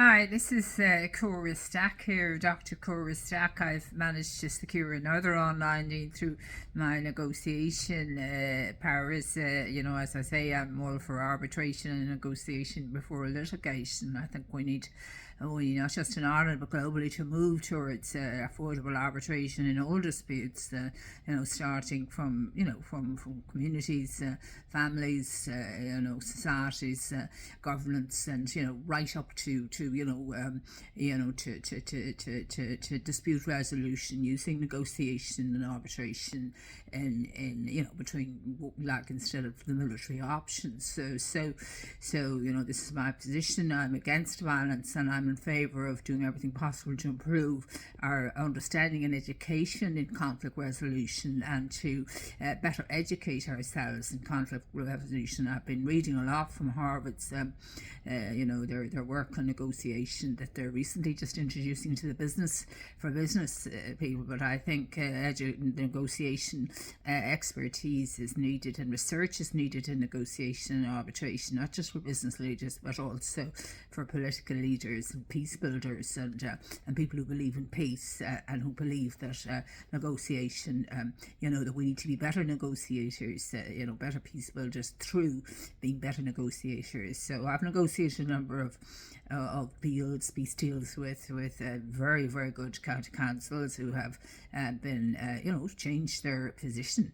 Hi, this is Cora Stack here, Dr. Cora Stack. I've managed to secure another online deal through my negotiation powers. As I say, I'm all for arbitration and negotiation before litigation. I think we need, not just in Ireland but globally, to move towards affordable arbitration in all disputes. Starting from communities, families, societies, governments, and right up to dispute resolution using negotiation and arbitration in between, like, instead of the military options. So this is my position. I'm against violence, and I'm in favour of doing everything possible to improve our understanding and education in conflict resolution, and to better educate ourselves in conflict resolution. I've been reading a lot from Harvard's their work on negotiation that they're recently just introducing to the business people. But I think negotiation expertise is needed, and research is needed in negotiation and arbitration, not just for business leaders but also for political leaders and peace builders, and people who believe in peace, and who believe that negotiation, that we need to be better negotiators, better peace builders through being better negotiators. So I've negotiated a number of peace deals with very, very good county councils who have been changed their position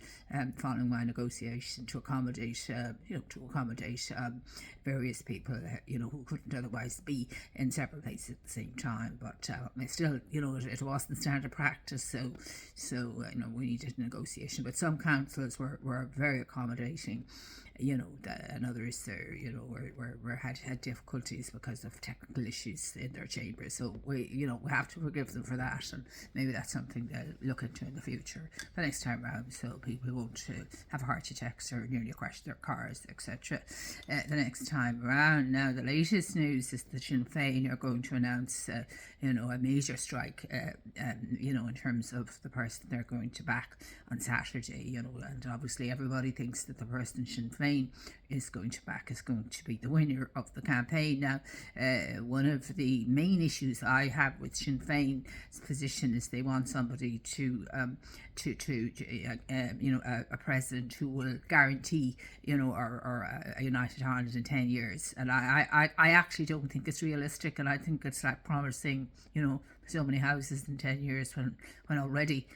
following my negotiation to accommodate various people who couldn't otherwise be in several places at the same time. But still, it wasn't standard practice, so we needed negotiation. But some councils were very accommodating, and others had difficulties because of technical issues in their chambers. So we have to forgive them for that, and maybe that's something they'll look into in the future the next time around, so people won't have heart attacks or nearly crash their cars, etc. The next time around. Now, the latest news is that Sinn Féin are going to announce a major strike in terms of the person they're going to back on Saturday, and obviously everybody thinks that the person Sinn Féin is going to back is going to be the winner of the campaign. Now, one of the main issues I have with Sinn Féin's position is they want somebody a president who will guarantee a united Ireland in 10 years, and I actually don't think it's realistic, and I think it's like promising so many houses in 10 years when already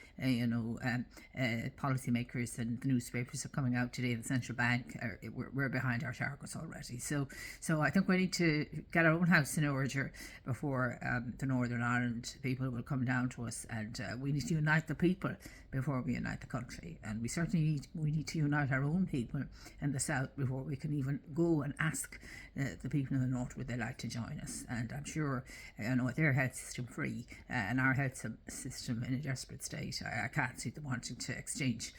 policymakers and the newspapers are coming out today, the central bank, we're behind our targets already. So I think we need to get our own house in order before the Northern Ireland people will come down to us, and we need to unite the people before we unite the country, and we certainly need to unite our own people in the south before we can even go and ask the people in the north would they like to join us. And I'm sure with their health system free and our health system in a desperate state, I can't see them wanting to exchange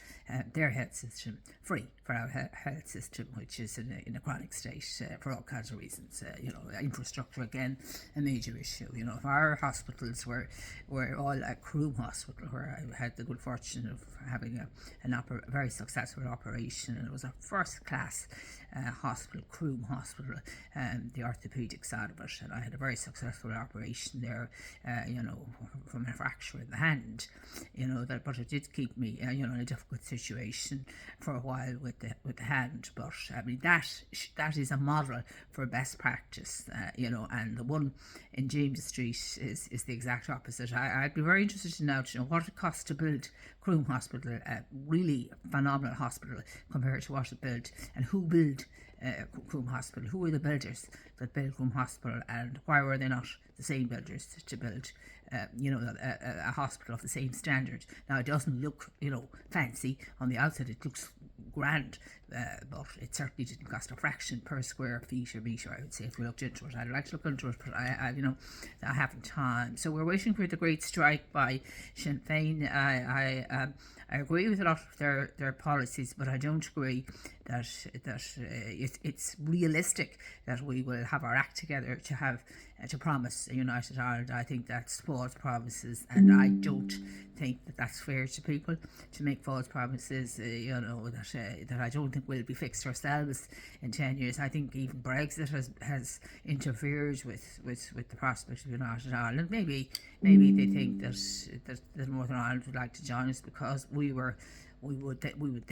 their health system free for our health system, which is in a chronic state for all kinds of reasons. Infrastructure, again, a major issue. If our hospitals were all like Croom Hospital, where I had the good fortune of having a very successful operation, and it was a first class hospital, Croom Hospital, the orthopaedic side of it, and I had a very successful operation there, from a fracture in the hand, but it did keep me, in a difficult situation for a while with the hand. But I mean, that is a model for best practice, and the one in James Street is the exact opposite. I'd be very interested to know what it costs to build Croom Hospital, a really phenomenal hospital, compared to what it built, and who built Croom Hospital, who were the builders that built Croom Hospital, and why were they not the same builders to build a hospital of the same standard. Now, it doesn't look fancy on the outside, it looks grand, but it certainly didn't cost a fraction per square feet or metre, I would say, if we looked into it. I'd like to look into it, but I haven't time. So we're waiting for the great strike by Sinn Féin. I agree with a lot of their policies, but I don't agree that it's realistic that we will have our act together to promise a united Ireland. I think that's false promises, and I don't think that that's fair to people to make false promises, that I don't think will be fixed ourselves in 10 years. I think even Brexit has interfered with the prospect of United Ireland. Maybe they think that Northern Ireland would like to join us because they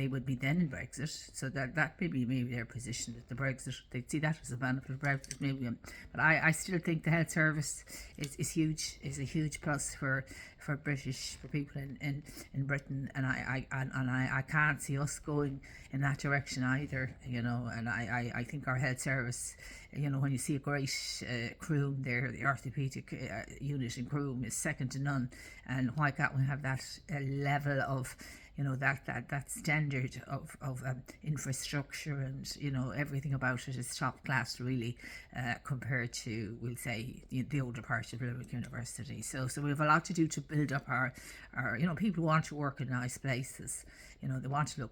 would be then in Brexit, so that may be maybe their position, that the Brexit, they see that as a benefit of Brexit maybe. But I still think the health service is a huge plus for people in Britain, and I can't see us going in that direction either, and I think our health service, when you see a great Croom there, the orthopaedic unit in Croom is second to none, and why can't we have that level of that standard of infrastructure, and everything about it is top class really, compared to, we'll say, the older part of Limerick University. So we have a lot to do to build up our people want to work in nice places. They want to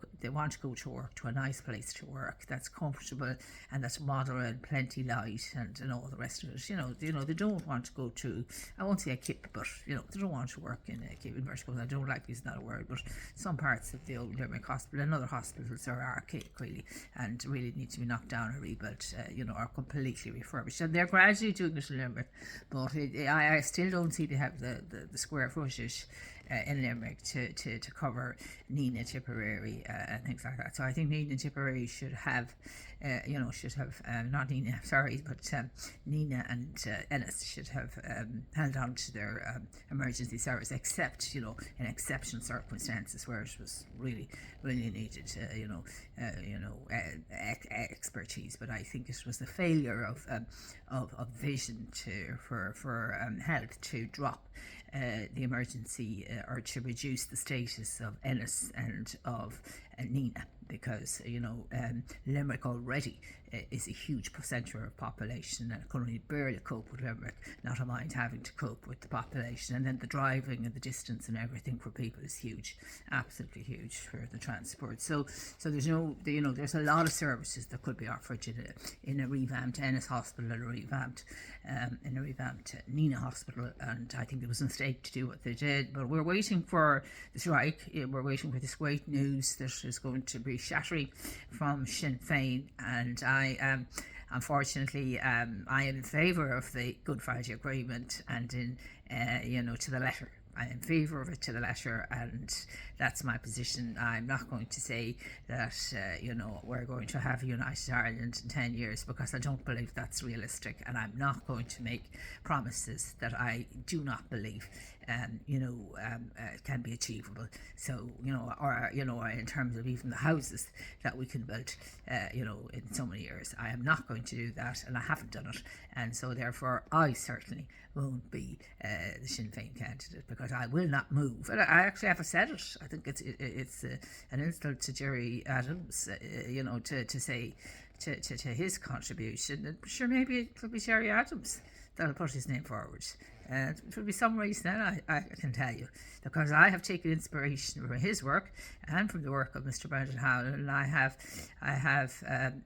go to work, to a nice place to work that's comfortable and that's modern and plenty light and all the rest of it. They don't want to go to, I won't say a KIP, but they don't want to work in a KIP, I don't like using that word, but some parts of the old Limerick Hospital and other hospitals are archaic really, and really need to be knocked down or rebuilt, are completely refurbished, and they're gradually doing it in Limerick, but I still don't see they have the square footage in Limerick to cover Nina, Tipperary, and things like that. So I think Nina and Tipperary should have not Nina, sorry, but Nina and Ennis should have held on to their emergency service, except in exceptional circumstances where it was really needed, expertise. But I think it was the failure of vision for health to drop the emergency or to reduce the status of Ennis and of Nina, because Limerick already is a huge centre of population, and it can only barely cope with Limerick, not mind having to cope with the population, and then the driving and the distance and everything for people is huge, absolutely huge for the transport. So there's there's a lot of services that could be offered in a revamped Ennis Hospital and a revamped Nina Hospital, and I think it was a mistake to do what they did. But we're waiting for the strike. We're waiting for this great news that is going to be shattering from Sinn Féin, and I am in favour of the Good Friday Agreement, and to the letter. I'm in favour of it to the letter, and that's my position. I'm not going to say that we're going to have a United Ireland in 10 years, because I don't believe that's realistic, and I'm not going to make promises that I do not believe can be achievable. So or in terms of even the houses that we can build in so many years, I am not going to do that, and I haven't done it, and so therefore I certainly won't be the Sinn Féin candidate, because I will not move. And I actually have said it. I think it's an insult to Jerry Adams, to say to his contribution. And sure, maybe it could be Jerry Adams that'll put his name forward. It will be some reason then, I can tell you, because I have taken inspiration from his work and from the work of Mr. Brendan Howell, and I have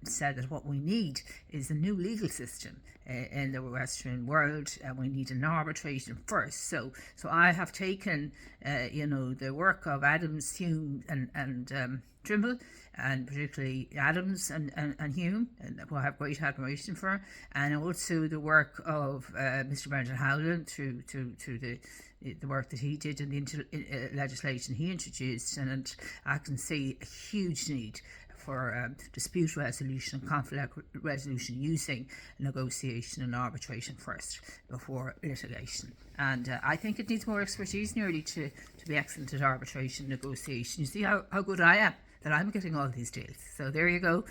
said that what we need is a new legal system in the Western world, and we need an arbitration first. So I have taken the work of Adams, Hume, and Trimble, and particularly Adams and Hume, and who I have great admiration for, and also the work of Mr. Brendan Howland through the work that he did in the legislation he introduced, and I can see a huge need for dispute resolution and conflict resolution using negotiation and arbitration first before litigation. And I think it needs more expertise nearly to be excellent at arbitration negotiation. You see how good I am, that I'm getting all these deals. So there you go.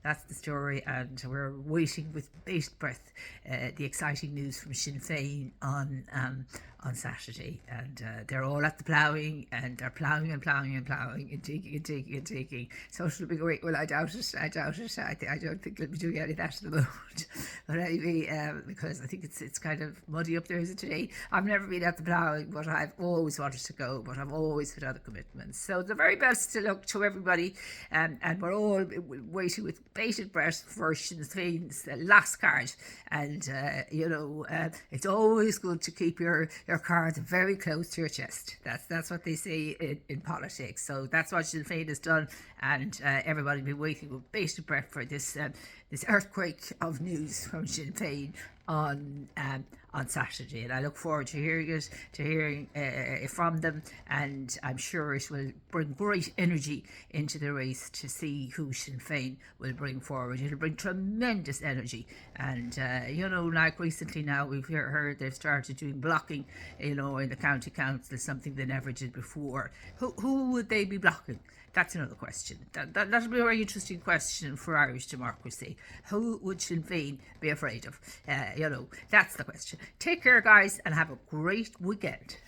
That's the story, and we're waiting with bated breath the exciting news from Sinn Féin on Saturday, and they're all at the ploughing, and they're ploughing and taking. So it'll be great. Well, I doubt it. I don't think they'll be doing any of that at the moment. But anyway, because I think it's kind of muddy up there, is it today? I've never been at the ploughing, but I've always wanted to go, but I've always had other commitments. So the very best to luck to everybody, and we're all waiting with bated breath for Sinn Féin's last card. And it's always good to keep your cards very close to your chest. That's what they say in politics. So that's what Sinn Féin has done, and everybody will be waiting with bated breath for this earthquake of news from Sinn Féin on Saturday, and I look forward to hearing from them, and I'm sure it will bring great energy into the race to see who Sinn Féin will bring forward. It'll bring tremendous energy, and like recently now we've heard they've started doing blocking, in the county council, something they never did before. Who would they be blocking? That's another question. That'll be a very interesting question for Irish democracy. Who would Sinn Féin be afraid of? That's the question. Take care, guys, and have a great weekend.